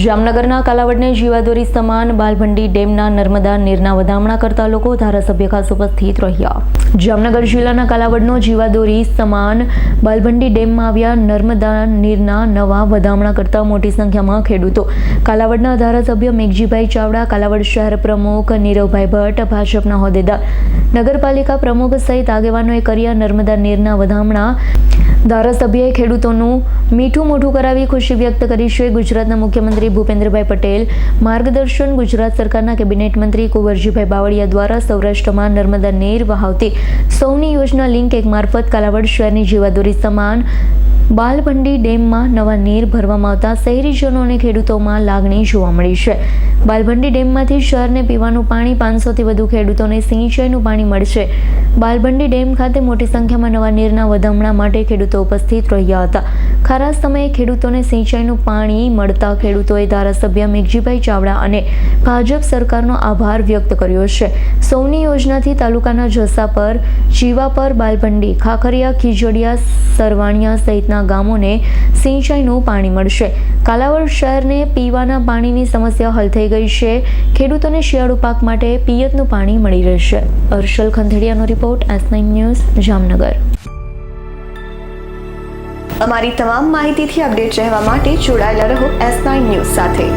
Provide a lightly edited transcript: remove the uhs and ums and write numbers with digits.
જામનગરના કાલાવડને જીવાદોરી સમાન બાલભંડી ડેમના નર્મદા નીરના વધામણા કરતા લોકો ધારાસભ્ય ખાસ ઉપસ્થિત રહ્યા। જામનગર જિલ્લાના કાલાવડનો જીવાદોરી સમાન બાલભંડી ડેમમાં આવ્યા નર્મદા નીરના નવા વધામણા કરતા મોટી સંખ્યામાં ખેડૂતો। કાલાવડના ધારાસભ્ય મેઘજીભાઈ ચાવડા, કાલાવડ શહેર પ્રમુખ નીરવભાઈ ભટ્ટ, ભાજપના હોદ્દેદાર, નગરપાલિકા પ્રમુખ સહિત આગેવાનોએ કર્યા નર્મદા નીરના વધામણા। ધારાસભ્યએ ખેડૂતોનું મીઠું મોઢું કરાવી ખુશી વ્યક્ત કરી છે। ગુજરાતના મુખ્યમંત્રી ભૂપેન્દ્રભાઈ પટેલ માર્ગદર્શન ગુજરાત સરકારના કેબિનેટ મંત્રી કુંવરજીભાઈ બાવળિયા દ્વારા સૌરાષ્ટ્રમાં નર્મદા નીર વહાવતી સૌની યોજના લિંક 1 મારફત કાલાવડ શહેરની જીવાદોરી સમાન બાલભંડી ડેમમાં નવા નીર ભરવામાં આવતા શહેરીજનો અને ખેડૂતોમાં લાગણી જોવા મળી છે। બાલભંડી ડેમમાંથી શહેરને પીવાનું પાણી, 500થી વધુ ખેડૂતોને સિંચાઈનું પાણી મળશે। બાલભંડી ડેમ ખાતે મોટી સંખ્યામાં નવા નીરના વધામણા માટે ખેડૂતો ઉપસ્થિત રહ્યા હતા। ખાસ સમયે ખેડૂતોને સિંચાઈનું પાણી મળતા ખેડૂતોએ ધારાસભ્ય મેઘજીભાઈ ચાવડા અને ભાજપ સરકારનો આભાર વ્યક્ત કર્યો છે। સૌની યોજનાથી તાલુકાના જસાપર, જીવાપર, બાલભંડી, ખાખરિયા, ખીજડીયા, સરવાણિયા સહિતના ગામોને સિંચાઈનું પાણી મળશે। કાલાવડ શહેરને પીવાના પાણીની સમસ્યા હલ થઈ ગઈ છે। ખેડૂતોને શિયાળુ પાક માટે પિયતનું પાણી મળી રહેશે। અર્શલ ખંધેડિયાનો રિપોર્ટ, S9 ન્યૂઝ, જામનગર। અમારી તમામ માહિતીથી અપડેટ રહેવા માટે જોડાયેલા રહો S9 ન્યૂઝ સાથે।